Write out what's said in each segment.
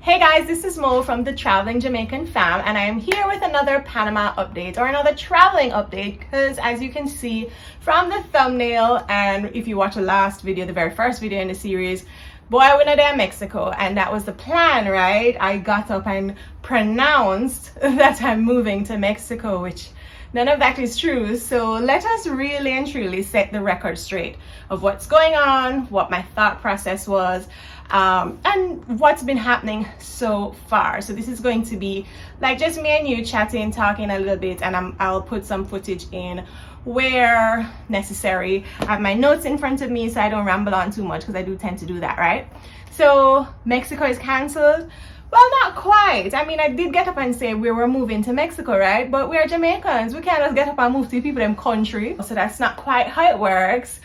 Hey guys, this is Mo from the Traveling Jamaican Fam, and I am here with another Panama update or another traveling update because as you can see from the thumbnail, and if you watch the last video, the very first video in the series, boy, I went there Mexico, and that was the plan, right? I got up and pronounced that I'm moving to Mexico, which none of that is true. So let us really and truly set the record straight of what's going on, what my thought process was, and what's been happening so far. So this is going to be like just me and you chatting, talking a little bit, and I'll put some footage in where necessary. I have my notes in front of me so I don't ramble on too much, because I do tend to do that, right? So Mexico is cancelled. Well, not quite. I mean, I did get up and say we were moving to Mexico, right? But we're Jamaicans. We can't just get up and move to people in country. So that's not quite how it works.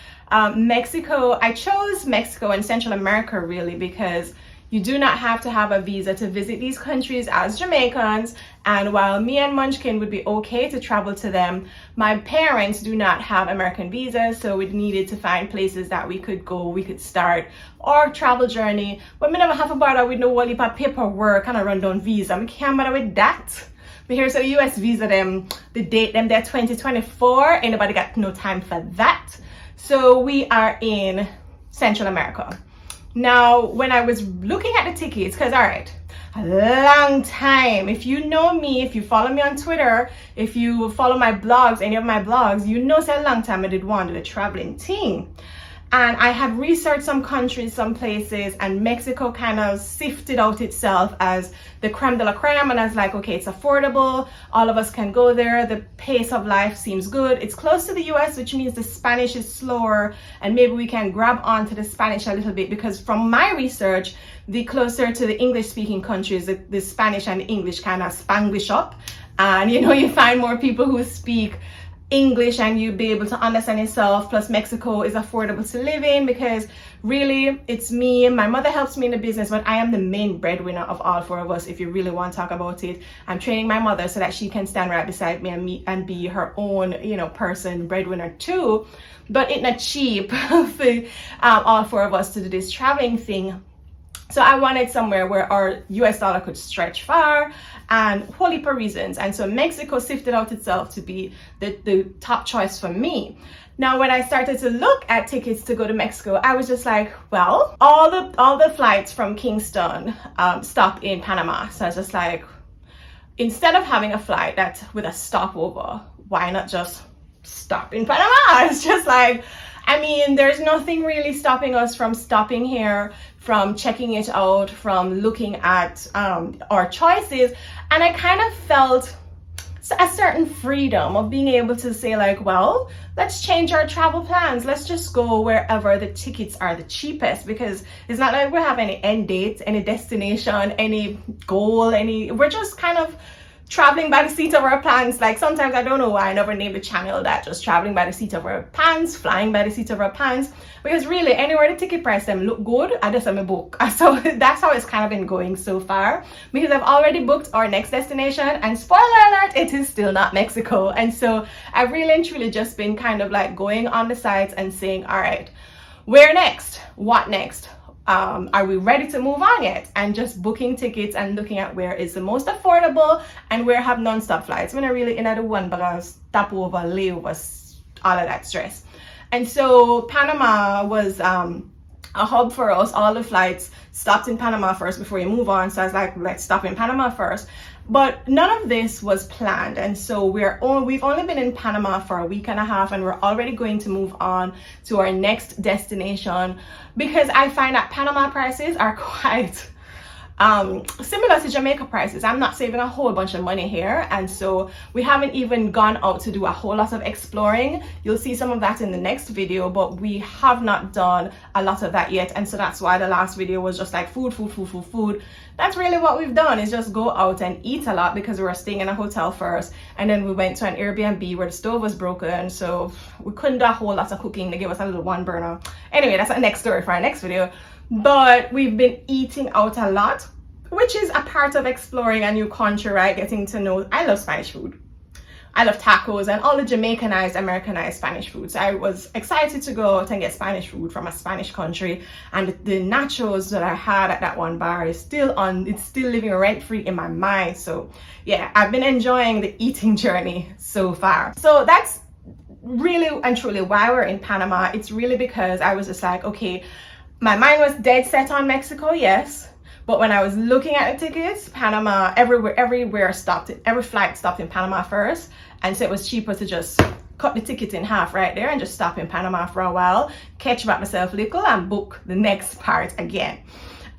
Mexico, I chose Mexico and Central America really because you do not have to have a visa to visit these countries as Jamaicans. And while me and Munchkin would be okay to travel to them, my parents do not have American visas, so we needed to find places that we could go, we could start our travel journey. But we never have a bother with no whole heap of paperwork and a rundown visa. We can't bother with that. But here's the US visa them, the date them there 2024. Anybody got no time for that. So we are in Central America. Now, when I was looking at the tickets, because all right, a long time, if you know me, if you follow me on Twitter, if you follow my blogs, any of my blogs, you know it's a long time I did want a traveling team. And I had researched some countries, some places, and Mexico kind of sifted out itself as the creme de la creme. And I was like, okay, it's affordable. All of us can go there. The pace of life seems good. It's close to the US, which means the Spanish is slower. And maybe we can grab onto the Spanish a little bit, because from my research, the closer to the English speaking countries, the Spanish and the English kind of Spanglish up. And you find more people who speak English and you'll be able to understand yourself. Plus Mexico is affordable to live in, because really it's me, my mother helps me in the business, but I am the main breadwinner of all four of us. If you really want to talk about it, I'm training my mother so that she can stand right beside me and be her own person, breadwinner too. But it's not cheap for all four of us to do this traveling thing. So I wanted somewhere where our US dollar could stretch far, and whole heap of reasons. And so Mexico sifted out itself to be the top choice for me. Now, when I started to look at tickets to go to Mexico, I was just like, well, all the flights from Kingston stop in Panama. So I was just like, instead of having a flight that's with a stopover, why not just stop in Panama? It's just like, I mean, there's nothing really stopping us from stopping here, from checking it out, from looking at our choices. And I kind of felt a certain freedom of being able to say like, well, let's change our travel plans. Let's just go wherever the tickets are the cheapest, because it's not like we have any end dates, any destination, any goal, we're just kind of traveling by the seat of our pants. Like sometimes I don't know why I never named the channel that, just traveling by the seat of our pants, flying by the seat of our pants, because really anywhere the ticket price them look good, I just am a book. So that's how it's kind of been going so far, because I've already booked our next destination, and spoiler alert, it is still not Mexico. And so I've really and truly just been kind of like going on the sites and saying, all right, where next? What next? Are we ready to move on yet? And just booking tickets and looking at where is the most affordable and where have non-stop flights. When I really in the one, but stopover, layovers, all of that stress. And so Panama was a hub for us. All the flights stopped in Panama first before you move on. So I was like, let's stop in Panama first. But none of this was planned. And so we've only been in Panama for a week and a half, and we're already going to move on to our next destination, because I find that Panama prices are quite similar to Jamaica prices. I'm not saving a whole bunch of money here, and so we haven't even gone out to do a whole lot of exploring. You'll see some of that in the next video, but we have not done a lot of that yet. And so that's why the last video was just like food. That's really what we've done, is just go out and eat a lot, because we were staying in a hotel first, and then we went to an Airbnb where the stove was broken, so we couldn't do a whole lot of cooking. They gave us a little one burner. Anyway, that's the next story for our next video. But we've been eating out a lot, which is a part of exploring a new country, right? Getting to know, I love Spanish food. I love tacos and all the Jamaicanized, Americanized Spanish foods. I was excited to go out and get Spanish food from a Spanish country, and the nachos that I had at that one bar is still on, it's still living rent free in my mind. So yeah, I've been enjoying the eating journey so far. So that's really and truly why we're in Panama. It's really because I was just like, okay, my mind was dead set on Mexico, yes. But when I was looking at the tickets, Panama, everywhere stopped. Every flight stopped in Panama first. And so it was cheaper to just cut the ticket in half right there and just stop in Panama for a while, catch back myself a little and book the next part again.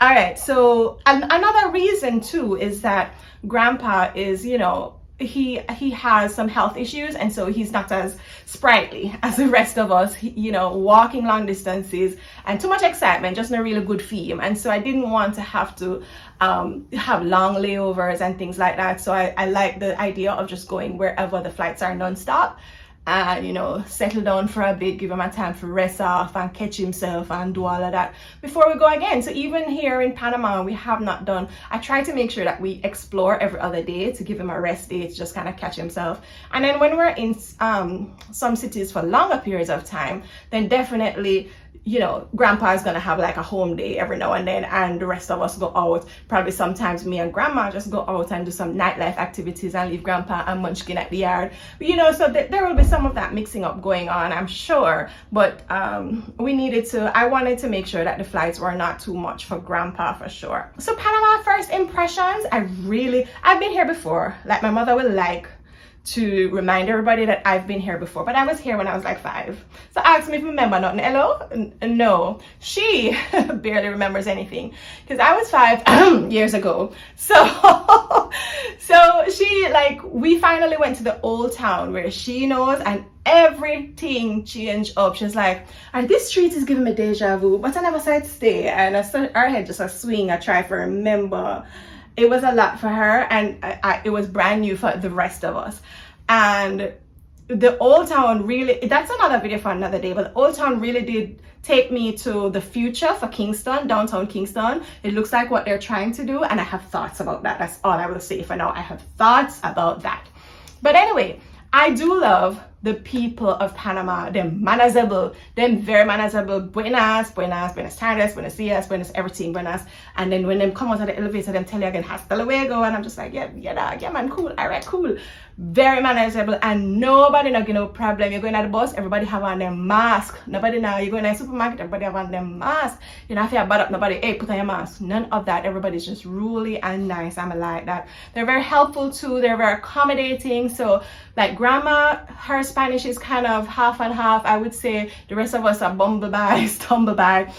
All right, so another reason too is that Grandpa is, you know, he has some health issues, and so he's not as sprightly as the rest of us, you know, walking long distances and too much excitement, just not really good for him. And so I didn't want to have to have long layovers and things like that. So I like the idea of just going wherever the flights are non-stop and, you know, settle down for a bit, give him a time for rest off and catch himself and do all of that before we go again. So even here in Panama, we have not done, I try to make sure that we explore every other day to give him a rest day to just kind of catch himself. And then when we're in some cities for longer periods of time, then definitely, you know, Grandpa is gonna have like a home day every now and then, and the rest of us go out. Probably sometimes me and Grandma just go out and do some nightlife activities and leave Grandpa and Munchkin at the yard. But, you know, so there will be some of that mixing up going on, I'm sure. But I wanted to make sure that the flights were not too much for Grandpa for sure. So Panama first impressions, I've been here before. Like my mother will like to remind everybody that I've been here before, but I was here when I was like 5. So ask me if you remember nothing. Hello? No. She barely remembers anything because I was 5 years ago. So she, like, we finally went to the old town where she knows, and everything changed up. She's like, and this street is giving me deja vu, but I never said stay. And our head just a swing. I try to remember. It was a lot for her, and it was brand new for the rest of us. And the old town really, that's another video for another day, but the old town really did take me to the future for Kingston, downtown Kingston. It looks like what they're trying to do, and I have thoughts about that. That's all I will say for now. I have thoughts about that. But anyway, I do love the people of Panama. They're manageable. They're very manageable. Buenas tardes, buenos dias, buenos everything, buenas. And then when them come out of the elevator, them tell you again, hasta luego. And I'm just like, yeah, man, cool. All right, cool. Very manageable, and nobody not no problem. You're going at the bus, everybody have on their mask. Nobody now, you're going to the supermarket, everybody have on their mask. You don't have to bad up nobody, hey, put on your mask. None of that. Everybody's just really and nice. I'm like that. They're very helpful too. They're very accommodating. So like Grandma, her Spanish is kind of half and half. I would say the rest of us are bumbleby, stumbleby.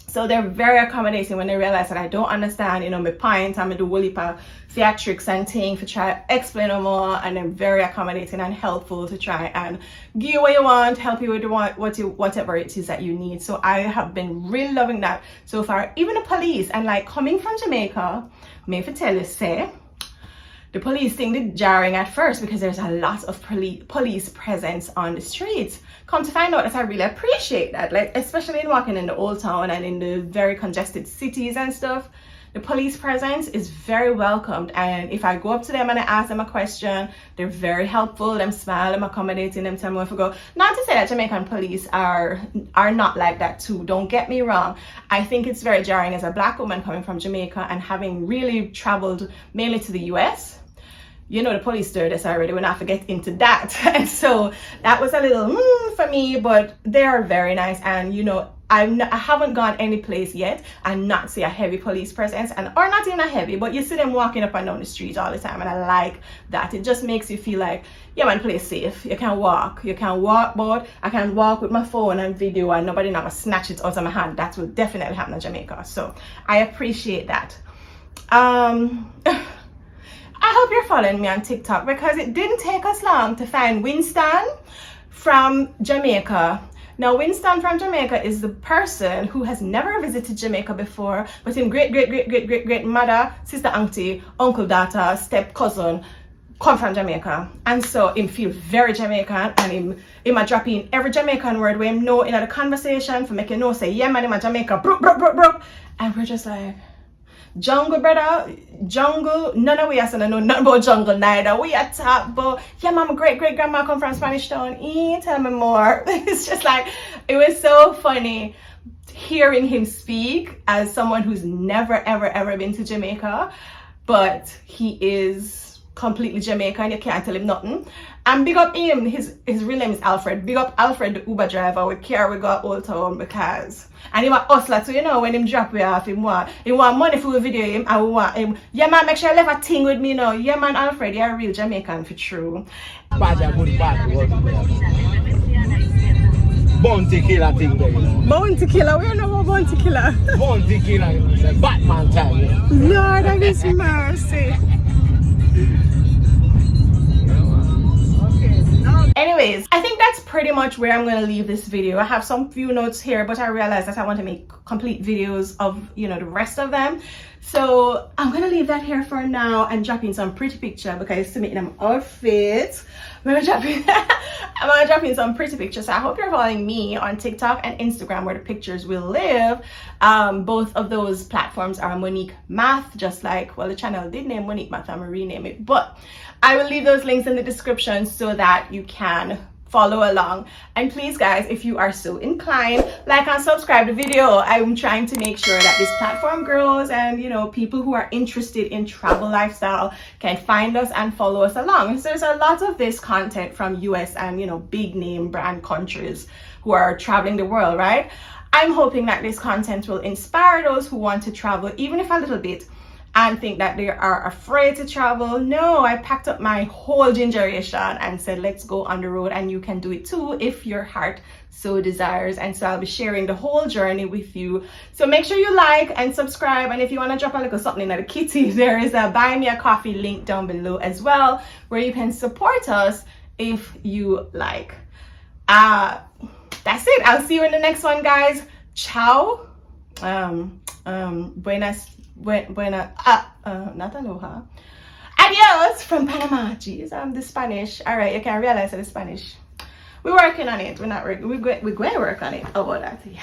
So they're very accommodating when they realize that I don't understand, you know, my point, I'm do whole heap of theatrics and things to try to explain them more, and they're very accommodating and helpful to try and give you what you want, help you with whatever it is that you need. So I have been really loving that so far. Even the police, and like coming from Jamaica, may I tell you, say, the police thing did jarring at first because there's a lot of police presence on the streets. Come to find out that I really appreciate that, like especially in walking in the old town and in the very congested cities and stuff. The police presence is very welcomed, and if I go up to them and I ask them a question, they're very helpful. Them smile, them accommodating, them tell me where to go. Not to say that Jamaican police are not like that too. Don't get me wrong. I think it's very jarring as a Black woman coming from Jamaica and having really traveled mainly to the US. You know, the police stirred us already. We're not to get into that. And so that was a little for me, but they are very nice. And, you know, I haven't gone any place yet and not see a heavy police presence, or not even a heavy, but you see them walking up and down the street all the time. And I like that. It just makes you feel like, yeah, man, play safe. You can walk, but I can walk with my phone and video and nobody never snatch it out of my hand. That will definitely happen in Jamaica. So I appreciate that. I hope you're following me on TikTok, because it didn't take us long to find Winston from Jamaica. Now, Winston from Jamaica is the person who has never visited Jamaica before, but him great mother, sister, auntie, uncle, daughter, step cousin come from Jamaica. And so him feel very Jamaican, and him a drop in every Jamaican word where him know in the conversation for make you know say, yeah man, him a Jamaica, brook. And we're just like, jungle brother, jungle, none of we are saying no nothing about jungle neither. We are talk about, yeah, my great grandma come from Spanish Town. Tell me more. It's just like, it was so funny hearing him speak as someone who's never ever been to Jamaica, but he is completely Jamaican. You can't tell him nothing. And big up him, his real name is Alfred. Big up Alfred, the Uber driver. We care we got Old Town because, and he was hustler, so you know when him drop we off, he want money for we video him, and we want him, yeah man, make sure you left a thing with me now. Yeah man, Alfred, you're a real Jamaican for true. Bounty killer thing there, you know. Bounty killer? We don't know about bounty killer. Bounty killer, you know, it's like Batman time, you know. Lord of his mercy. Anyways, I think that's pretty much where I'm going to leave this video. I have some few notes here, but I realized that I want to make complete videos of, you know, the rest of them. So I'm going to leave that here for now and drop in some pretty picture because to make them outfits. I'm going to drop in some pretty pictures. So I hope you're following me on TikTok and Instagram where the pictures will live. Both of those platforms are Monique Math, just like, well, the channel did name Monique Math, I'm going to rename it. But I will leave those links in the description so that you can follow along. And please guys, if you are so inclined, like and subscribe the video. I'm trying to make sure that this platform grows and, you know, people who are interested in travel lifestyle can find us and follow us along. So there's a lot of this content from US and, you know, big name brand countries who are traveling the world, right? I'm hoping that this content will inspire those who want to travel, even if a little bit, and think that they are afraid to travel. No, I packed up my whole gingeration and said, let's go on the road, and you can do it too if your heart so desires. And so I'll be sharing the whole journey with you. So make sure you like and subscribe. And if you want to drop a little something in the kitty, there is a buy me a coffee link down below as well, where you can support us if you like. That's it. I'll see you in the next one, guys. Ciao. Not aloha. Adios from Panama. Jeez, I'm the Spanish. All right, you can realize the Spanish. We're working on it. We're going to work on it. How about that? Yeah.